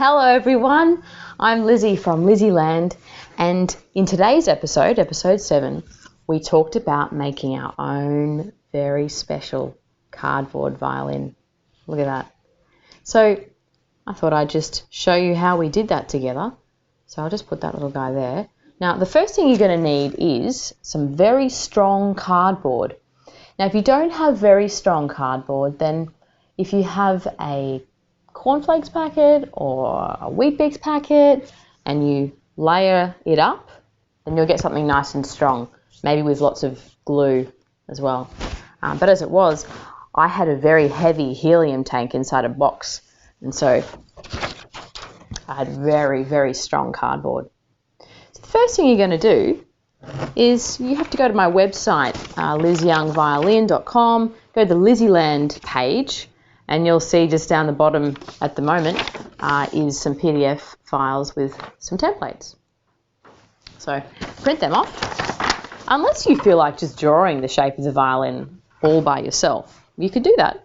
Hello everyone, I'm Lizzie from LizzieLand, and in today's episode, episode 7, we talked about making our own very special cardboard violin. Look at that. So I thought I'd just show you how we did that together. So I'll just put that little guy there. Now the first thing you're going to need is some very strong cardboard. Now if you don't have very strong cardboard, then if you have a cornflakes packet or a Weet-Bix packet and you layer it up, then you'll get something nice and strong, maybe with lots of glue as well. But as it was, I had a very heavy helium tank inside a box, and so I had very, very strong cardboard. So the first thing you're going to do is you have to go to my website, youngviolin.com, go to the LizzieLand page, and you'll see just down the bottom at the moment is some PDF files with some templates. So print them off. Unless you feel like just drawing the shape of the violin all by yourself, you could do that.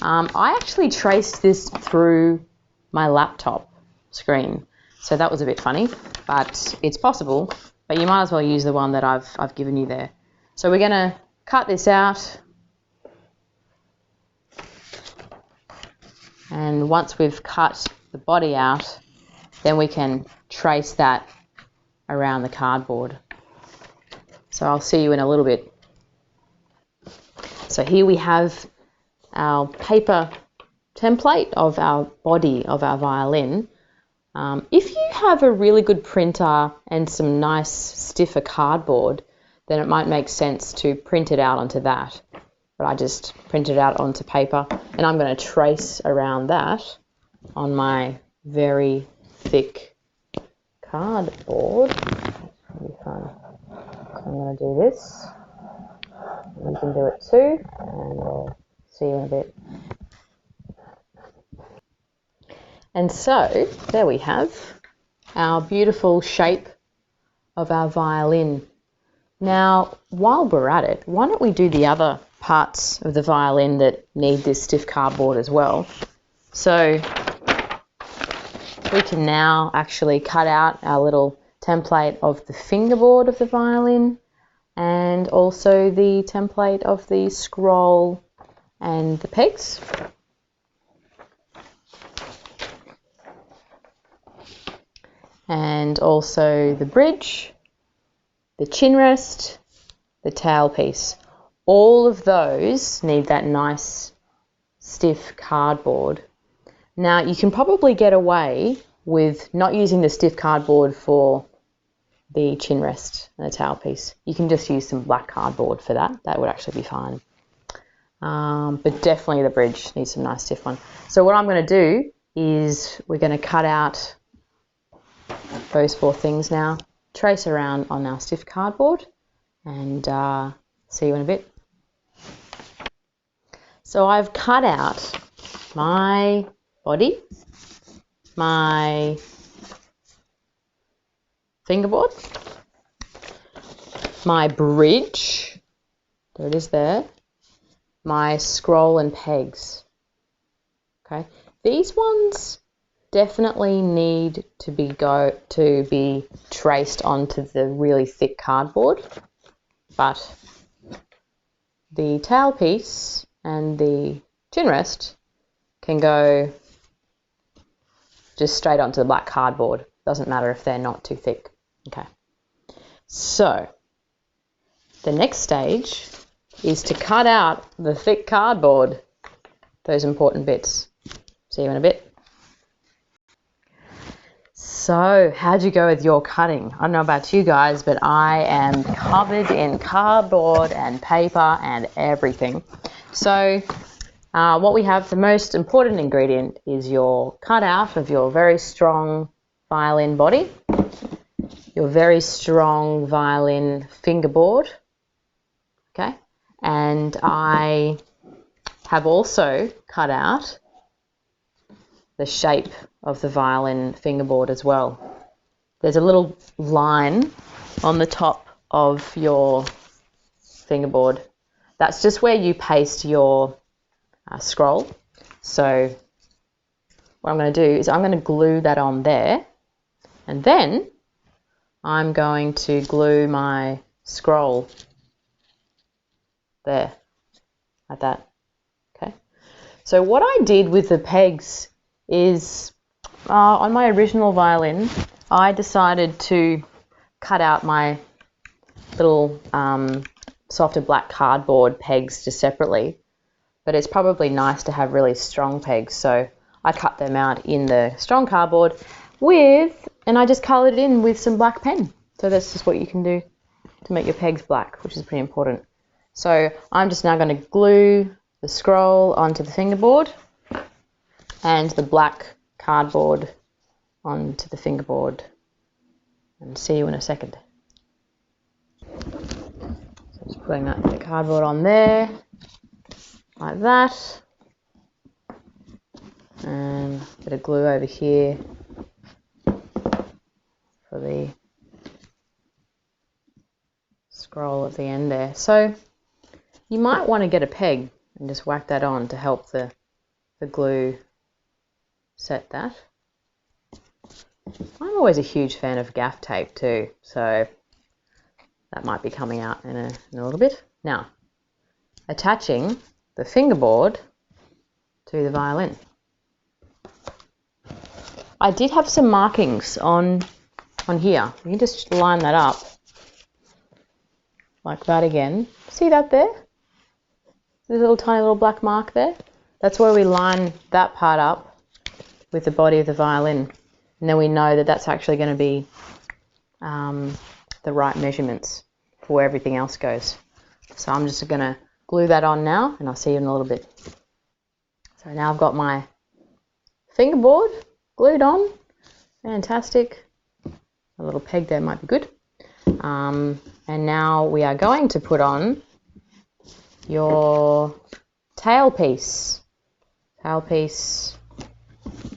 I actually traced this through my laptop screen, so that was a bit funny, but it's possible. But you might as well use the one that I've given you there. So we're going to cut this out. And once we've cut the body out, then we can trace that around the cardboard. So I'll see you in a little bit. So here we have our paper template of our body of our violin. If you have a really good printer and some nice stiffer cardboard, then it might make sense to print it out onto that. But I just printed it out onto paper, and I'm going to trace around that on my very thick cardboard. That's going to be fun. So I'm going to do this. You can do it too, and we'll see you in a bit. And so there we have our beautiful shape of our violin. Now, while we're at it, why don't we do the other parts of the violin that need this stiff cardboard as well. So we can now actually cut out our little template of the fingerboard of the violin and also the template of the scroll and the pegs. And also the bridge, the chin rest, the tailpiece. All of those need that nice stiff cardboard. Now you can probably get away with not using the stiff cardboard for the chin rest and the tailpiece. You can just use some black cardboard for that. That would actually be fine. But definitely the bridge needs some nice stiff one. So what I'm going to do is we're going to cut out those 4 things now, trace around on our stiff cardboard, and see you in a bit. So I've cut out my body, my fingerboard, my bridge, there it is there, my scroll and pegs. Okay, these ones definitely need to be traced onto the really thick cardboard, but the tailpiece and the chin rest can go just straight onto the black cardboard. Doesn't matter if they're not too thick. Okay. So the next stage is to cut out the thick cardboard, those important bits. See you in a bit. So how'd you go with your cutting? I don't know about you guys, but I am covered in cardboard and paper and everything. So what we have, the most important ingredient is your cutout of your very strong violin body, your very strong violin fingerboard, okay? And I have also cut out the shape of the violin fingerboard as well. There's a little line on the top of your fingerboard. That's just where you paste your scroll. So what I'm going to do is I'm going to glue that on there, and then I'm going to glue my scroll there, like that. Okay. So what I did with the pegs is, on my original violin, I decided to cut out my little softer black cardboard pegs just separately, but it's probably nice to have really strong pegs, so I cut them out in the strong cardboard and I just coloured it in with some black pen. So that's just what you can do to make your pegs black, which is pretty important. So I'm just now going to glue the scroll onto the fingerboard and the black cardboard onto the fingerboard, and see you in a second. So just putting the cardboard on there, like that, and a bit of glue over here for the scroll at the end there. So you might want to get a peg and just whack that on to help the glue set that. I'm always a huge fan of gaff tape too, so that might be coming out in a little bit. Now, attaching the fingerboard to the violin. I did have some markings on here. You can just line that up like that again. See that there? There's a little tiny little black mark there. That's where we line that part up with the body of the violin. And then we know that that's actually going to be the right measurements for where everything else goes. So I'm just going to glue that on now, and I'll see you in a little bit. So now I've got my fingerboard glued on. Fantastic. A little peg there might be good. And now we are going to put on your tailpiece. Tailpiece.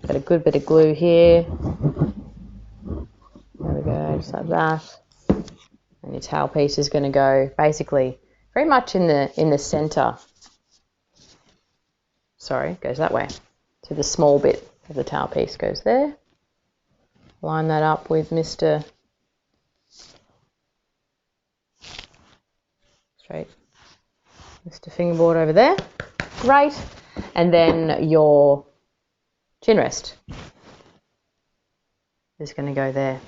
Got a good bit of glue here. There we go, just like that. And your tailpiece is going to go basically very much in the center. Sorry, goes that way. So the small bit of the tailpiece goes there. Line that up with Mr. Fingerboard over there. Great. And then your chin rest is going to go there,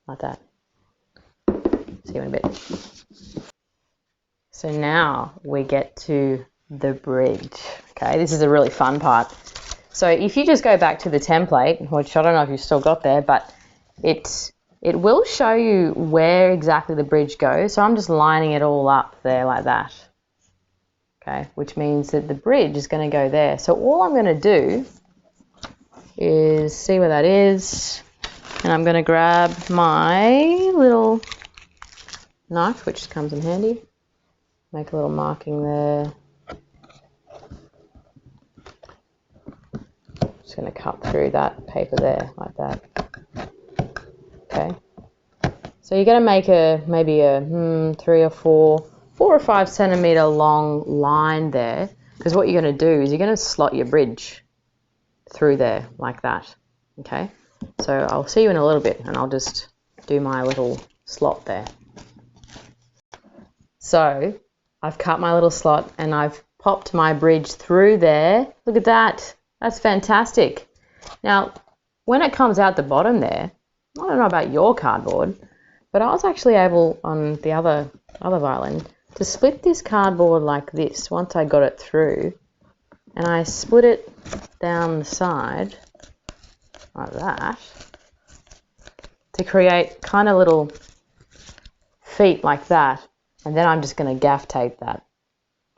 like that. See you in a bit. So now we get to the bridge. Okay, this is a really fun part. So if you just go back to the template, which I don't know if you've still got there, but it will show you where exactly the bridge goes. So I'm just lining it all up there like that. Okay, which means that the bridge is going to go there. So all I'm going to do is see where that is, and I'm going to grab my little knife, which comes in handy, make a little marking there. Just going to cut through that paper there like that. Okay, so you're going to make maybe a 4 or 5 centimeter long line there, because what you're going to do is you're going to slot your bridge through there like that. Okay, so I'll see you in a little bit, and I'll just do my little slot there. So I've cut my little slot and I've popped my bridge through there. Look at that. That's fantastic. Now, when it comes out the bottom there, I don't know about your cardboard, but I was actually able on the other violin to split this cardboard like this once I got it through, and I split it down the side like that to create kind of little feet like that, and then I'm just going to gaff tape that,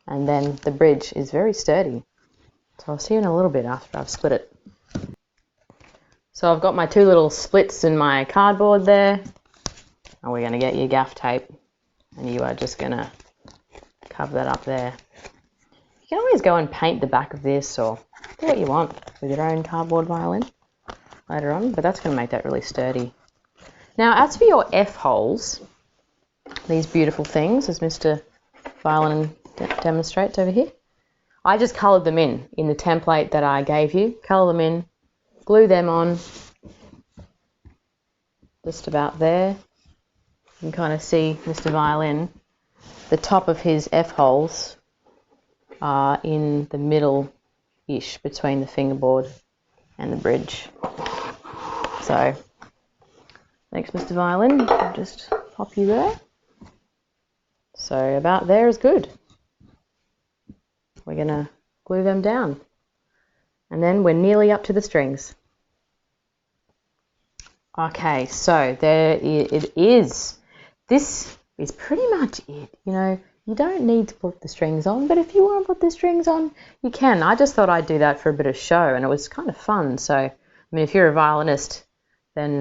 and then the bridge is very sturdy. So I'll see you in a little bit after I've split it. So I've got my 2 little splits in my cardboard there, and we're going to get your gaff tape, and you are just going to cover that up there. You can always go and paint the back of this or do what you want with your own cardboard violin later on, but that's going to make that really sturdy. Now, as for your F holes, these beautiful things, as Mr. Violin demonstrates over here, I just coloured them in the template that I gave you. Colour them in glue them on just about there. You can kind of see Mr. Violin. The top of his F-holes are in the middle-ish between the fingerboard and the bridge. So, thanks, Mr. Violin. I'll just pop you there. So about there is good. We're going to glue them down. And then we're nearly up to the strings. Okay, so there it is. This is pretty much it. You know, you don't need to put the strings on, but if you want to put the strings on, you can. I just thought I'd do that for a bit of show, and it was kind of fun. So, I mean, if you're a violinist, then,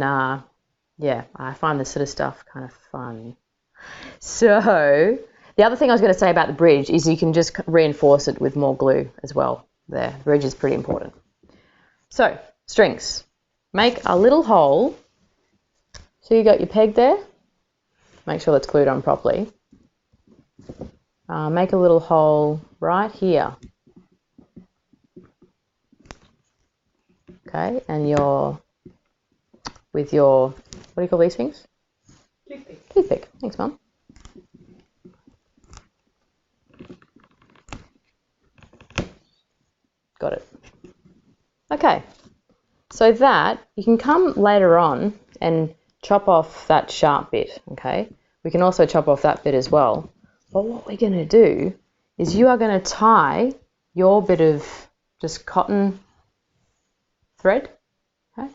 yeah, I find this sort of stuff kind of fun. So, the other thing I was going to say about the bridge is you can just reinforce it with more glue as well. There, the bridge is pretty important. So, strings. Make a little hole. So you got your peg there. Make sure that's glued on properly. Make a little hole right here. Okay, and with your, what do you call these things? Toothpick. Toothpick. Thanks, Mum. Got it. Okay, so that, you can come later on and chop off that sharp bit, okay? We can also chop off that bit as well. But what we're going to do is you are going to tie your bit of just cotton thread, okay?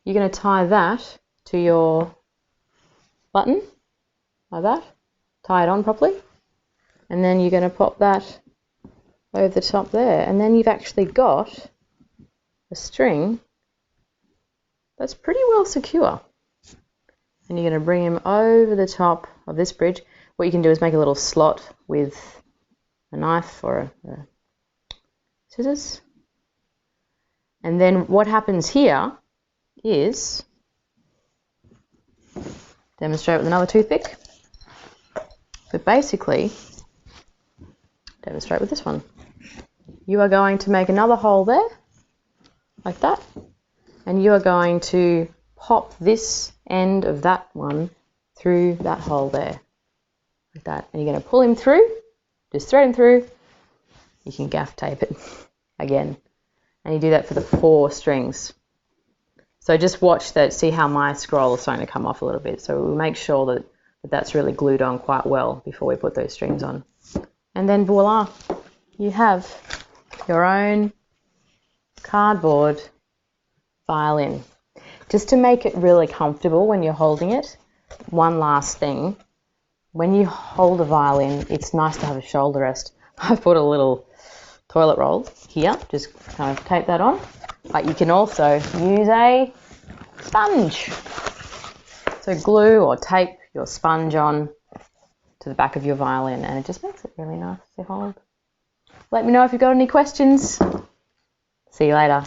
You're going to tie that to your button, like that. Tie it on properly. And then you're going to pop that over the top there. And then you've actually got a string that's pretty well secure. And you're going to bring him over the top of this bridge. What you can do is make a little slot with a knife or a scissors. And then what happens here is, demonstrate with another toothpick. But basically, demonstrate with this one. You are going to make another hole there, like that. And you are going to pop this end of that one through that hole there, like that. And you're going to pull him through, just thread him through. You can gaff tape it again. And you do that for the 4 strings. So just watch that, see how my scroll is starting to come off a little bit. So we'll make sure that that's really glued on quite well before we put those strings on. And then voila, you have your own cardboard violin. Just to make it really comfortable when you're holding it, one last thing. When you hold a violin, it's nice to have a shoulder rest. I've put a little toilet roll here, just kind of tape that on. But you can also use a sponge. So glue or tape your sponge on to the back of your violin, and it just makes it really nice to hold. Let me know if you've got any questions. See you later.